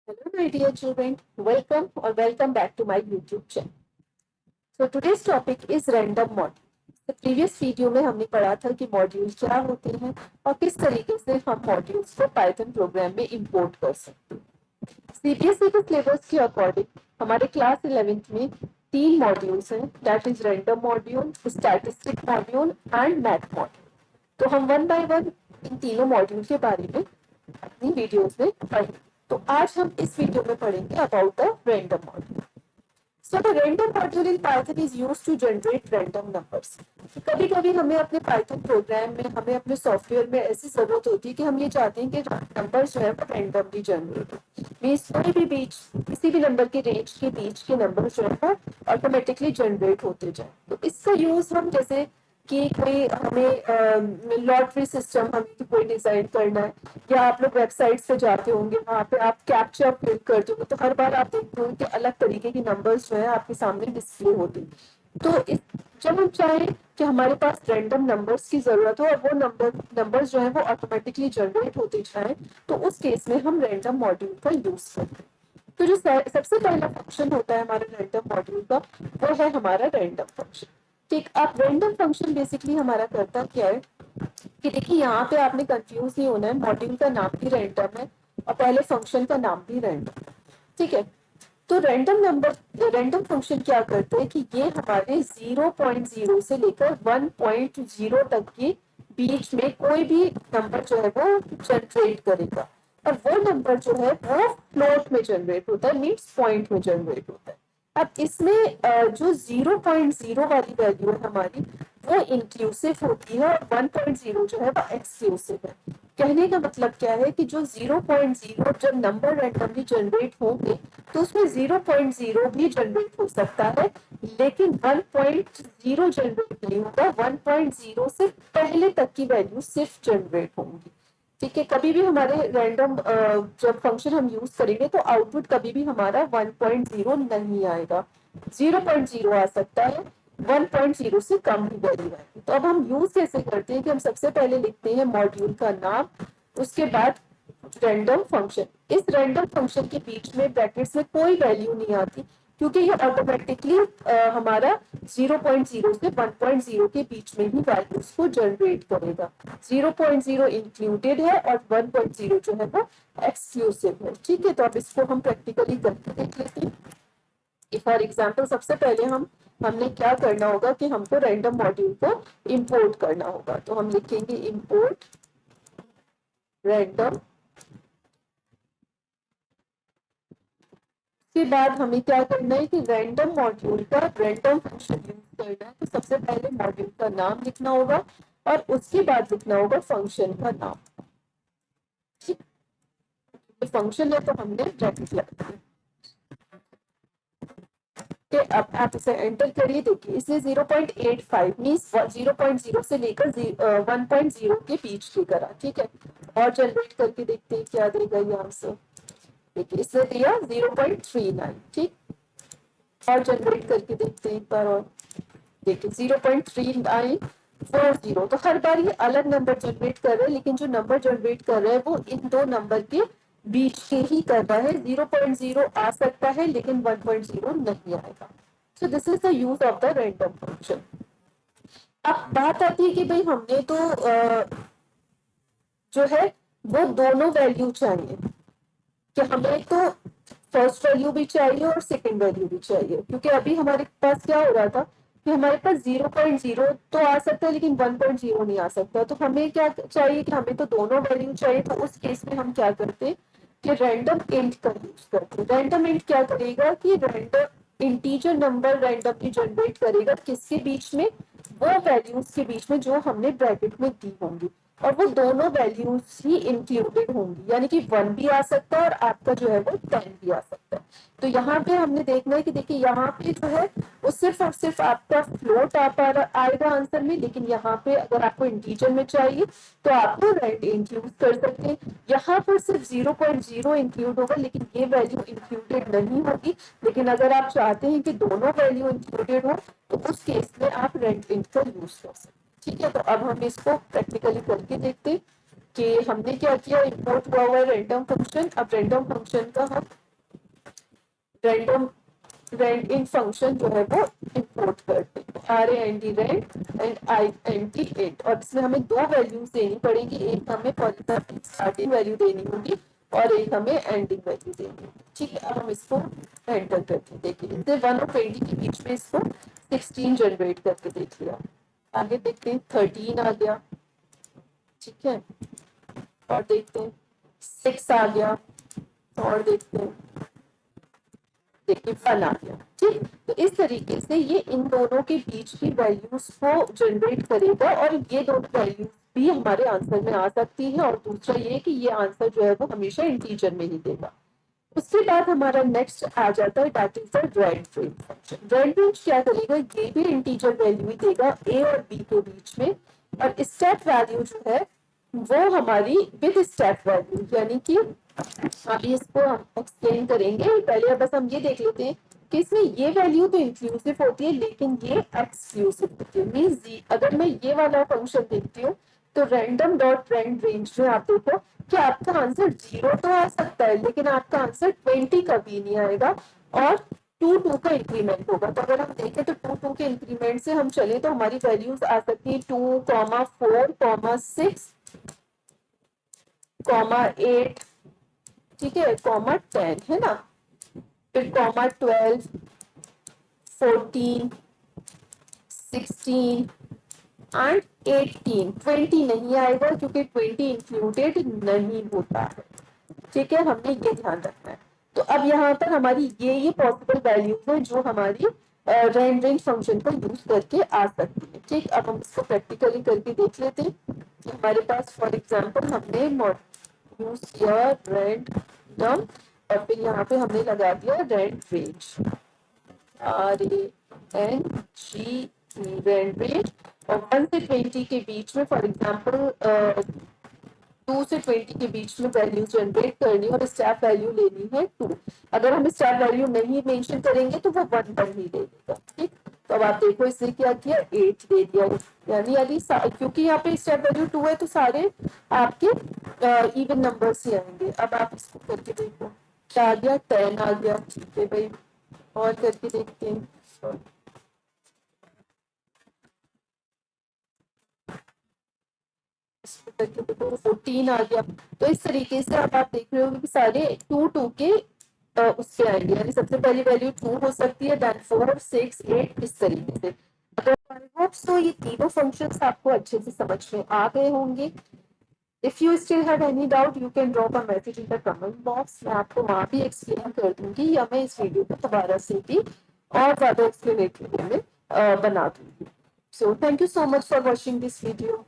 Hello, my dear children. Welcome or welcome back to my YouTube channel. So today's topic is random module. तो previous video में हमने पढ़ा था कि module क्या होते हैं और किस तरीके से हम मॉड्यूल्स को पाइथन प्रोग्राम में इंपोर्ट कर सकते हैं। सीबीएसई के सिलेबस के अकॉर्डिंग हमारे क्लास 11th में 3 मॉड्यूल्स हैं, that is random module, statistic module and math module. तो हम वन बाय वन इन तीनों मॉड्यूल के बारे में अपनी वीडियोस में पढ़ेंगे। तो आज हम इस वीडियो में पढ़ेंगे about the random module. So the random module in Python is used to generate random numbers. कभी कभी हमें अपने Python प्रोग्राम में हमें अपने सॉफ्टवेयर में ऐसी जरूरत होती है कि हम ये चाहते हैं कि नंबर जो है वो रैंडमली जनरेट हो, मीन्स कोई भी बीच किसी भी नंबर के रेंज के बीच के नंबर जो है वो ऑटोमेटिकली जनरेट होते जाए। तो इसका यूज हम जैसे कि कोई हमें लॉटरी सिस्टम हमें कोई डिजाइन करना है, या आप लोग वेबसाइट्स पे जाते होंगे, वहां पे आप कैप्चा फिल करते होंगे तो हर बार आप देखते होंगे कि अलग तरीके की नंबर्स जो है आपके सामने डिस्प्ले होती है। तो जब हम चाहें कि हमारे पास रैंडम नंबर्स की जरूरत हो और वो नंबर्स जो है वो ऑटोमेटिकली जनरेट होते जाए, तो उस केस में हम रैंडम मॉड्यूल का यूज करते हैं। तो जो सबसे पहला फंक्शन होता है हमारे रैंडम मॉड्यूल का, वो है हमारा रैंडम फंक्शन। ठीक, अब रैंडम फंक्शन बेसिकली हमारा करता क्या है कि देखिए यहाँ पे आपने कंफ्यूज नहीं होना है, मॉड्यूल का नाम भी रैंडम है और पहले फंक्शन का नाम भी रैंडम है। ठीक है, तो रैंडम फंक्शन क्या करते हैं कि ये हमारे 0.0 से लेकर 1.0 तक के बीच में कोई भी नंबर जो है वो जनरेट करेगा, और वो नंबर जो है वो फ्लोट में जनरेट होता है, मीन्स पॉइंट में जनरेट होता है। अब इसमें जो 0.0 वाली वैल्यू है हमारी, वो इंक्लूसिव होती है और 1.0 जो है वो एक्सक्लूसिव है। कहने का मतलब क्या है कि जो 0.0 जब नंबर रैंडमली जनरेट होंगे तो उसमें 0.0 भी जनरेट हो सकता है, लेकिन 1.0 जनरेट नहीं होगा। 1.0 से पहले तक की वैल्यू सिर्फ जनरेट होंगी। ठीक है, कभी भी हमारे रैंडम जब फंक्शन हम यूज करेंगे तो आउटपुट कभी भी हमारा 1.0 नहीं आएगा, 0.0 आ सकता है, 1.0 से कम ही वैल्यू आएगी। तो अब हम यूज कैसे करते हैं कि हम सबसे पहले लिखते हैं मॉड्यूल का नाम, उसके बाद रैंडम फंक्शन। इस रैंडम फंक्शन के बीच में ब्रैकेट्स में कोई वैल्यू नहीं आती, क्योंकि ये ऑटोमेटिकली हमारा 0.0 से 1.0 के बीच में ही वैल्यूज को जनरेट करेगा। 0.0 इंक्लूडेड है और 1.0 जो है वो एक्सक्लूसिव है। ठीक है, तो अब इसको हम प्रैक्टिकली करके देख लेते हैं। फॉर एग्जाम्पल सबसे पहले हमने क्या करना होगा कि हमको रैंडम मॉड्यूल को इंपोर्ट करना होगा। तो हम लिखेंगे इंपोर्ट रैंडम। के बाद हमें क्या करना है कि रैंडम मॉड्यूल का रैंडम फंक्शन यूज करना है। तो सबसे पहले मॉड्यूल का नाम लिखना होगा और उसके बाद लिखना होगा फंक्शन का नाम। ठीक, फंक्शन है तो हमने ब्रैकेट लगा दिया। अब आप इसे एंटर करिए, देखिए इसने 0.85 मीन्स 0.0 से लेकर 1.0 के बीच की करा। ठीक है, और जनरेट करके देखते हैं क्या देगा ये आंसर। देखिए इसने दिया 0.39। ठीक, और जनरेट करके देखते हैं एक बार और। देखिए 0.3940। तो हर बार ये अलग नंबर जनरेट कर रहे हैं, लेकिन जो नंबर जनरेट कर रहे हैं वो इन दो नंबर के बीच के ही कर रहा है। 0.0 आ सकता है लेकिन 1.0 नहीं आएगा। So this is the use of the random function. अब बात आती है कि भाई हमने तो जो है वो दोनों वैल्यू चाहिए, कि हमें तो फर्स्ट वैल्यू भी चाहिए और सेकंड वैल्यू भी चाहिए, क्योंकि अभी हमारे पास क्या हो रहा था कि हमारे पास 0.0 तो आ सकता है लेकिन 1.0 नहीं आ सकता। तो हमें क्या चाहिए कि हमें तो दोनों वैल्यू चाहिए। तो उस केस में हम क्या करते हैं कि रैंडम इंट का यूज करते हैं। रैंडम इंट क्या करेगा कि random integer number randomly generate करेगा किसके बीच में, वो वैल्यूज के बीच में जो हमने ब्रैकेट में दी होंगी, और वो दोनों वैल्यूज ही इंक्लूडेड होंगी, यानी कि 1 भी आ सकता है और आपका जो है वो 10 भी आ सकता है। तो यहाँ पे हमने देखना है कि देखिए यहाँ पे जो है वो सिर्फ और सिर्फ आपका फ्लोट आएगा आंसर में, लेकिन यहाँ पे अगर आपको इंटीजर में चाहिए तो आपको रैंड इंक्लूड कर सकते हैं। यहाँ पर सिर्फ 0.0 इंक्लूड होगा लेकिन ये वैल्यू इंक्लूडेड नहीं होगी। लेकिन अगर आप चाहते हैं कि दोनों वैल्यू इंक्लूडेड हो तो उस केस में आप रैंड इंट का यूज कर सकते हैं। ठीक है, तो अब हम इसको प्रैक्टिकली करके देखते हैं। कि हमने क्या किया, इंपोर्ट हुआ हुआ रैंडम फंक्शन। अब रैंडम फंक्शन का हम रैंडम रेंड इन फंक्शन जो है वो इंपोर्ट करते हैं, R A N D rand and I N T int, और इसमें हमें दो वैल्यूज देनी पड़ेगी, एक हमें फॉर एग्जाम्पल स्टार्टिंग वैल्यू देनी होगी और एक हमें एंडिंग वैल्यू देनी होगी। ठीक है, अब हम इसको एंटर करके देखिए, जैसे 1 और 20 के बीच में इसको 16 जनरेट करके देख लिया। आगे देखते हैं 13 आ गया, ठीक है, और देखते हैं 6 आ गया, और देखते हैं देखिए 1 आ गया। ठीक, तो इस तरीके से ये इन दोनों के बीच की वैल्यूज को जनरेट करेगा और ये दोनों वैल्यूज भी हमारे आंसर में आ सकती है, और दूसरा ये कि ये आंसर जो है वो हमेशा इंटीजर में ही देगा। उसके बाद हमारा नेक्स्ट आ जाता है that is the rand range function. Rand range क्या करेगा, ये भी इंटीजर वैल्यू ही देगा ए और बी के बीच में, और स्टेप वैल्यू जो है वो हमारी विद स्टेप वैल्यू, यानी कि अभी इसको हम एक्सप्लेन करेंगे। पहले बस हम ये देख लेते हैं कि इसमें ये वैल्यू तो इंक्लूसिव होती है लेकिन ये एक्सक्लूसिव होती है। मींस अगर मैं ये वाला फंक्शन देखती हूँ तो रैंडम डॉट रेंड रेंज में आप देखो कि आपका आंसर 0 तो आ सकता है लेकिन आपका आंसर 20 कभी नहीं आएगा, और 2 का इंक्रीमेंट होगा। तो अगर हम देखें तो 2 के इंक्रीमेंट से हम चले तो हमारी वैल्यूज आ सकती है 2, 4, 6, 8, ठीक है, (10) है ना, फिर (12), 14, 16 एंड 18। 20 नहीं आएगा क्योंकि 20 इंक्लूडेड नहीं होता है। ठीक है, हमने ये ध्यान रखना है। तो अब यहाँ पर हमारी ये पॉसिबल वैल्यूज है जो हमारी रेंज रेंज फंक्शन को यूज करके आ सकती है। ठीक, अब हम इसको प्रैक्टिकली करके देख लेते हैं। हमारे पास फॉर एग्जांपल हमने यूज किया रैंडम, और फिर यहाँ पे हमने लगा दिया rand range, RANG rand range, और 1 से 20 के बीच में फॉर एग्जांपल 2 से 20 के बीच में वैल्यू जनरेट करनी और स्टेप वैल्यू लेनी है 2। अगर हम स्टेप वैल्यू नहीं मेंशन करेंगे तो वो 1 पर ही दे देगा। ठीक, तो अब आप देखो इसने क्या किया, 8 दे दिया, यानी यदि क्योंकि यहाँ पे स्टेप वैल्यू 2 है तो सारे आपके इवन नंबर्स ही आएंगे। अब आप इसको करके देखो, क्या आ गया, 10 आ गया। ठीक है भाई, और करके देखते हैं, 14 आ गया। तो इस तरीके से अब आप देख रहे हो कि सारे 2 के उससे आएंगे, यानी सबसे पहली वैल्यू 2 हो सकती है, देन 4, 6, 8, इस तरीके से। आई होप सो ये तीनों फंक्शंस आपको अच्छे से समझ में आ गए होंगे। If you still have any doubt you can drop a message in the comment box, मैं आपको वहां भी एक्सप्लेन कर दूंगी, या मैं इस वीडियो को दोबारा से भी और ज्यादा एक्सप्लेनेटरी में बना दूंगी। So thank you so much for watching this video.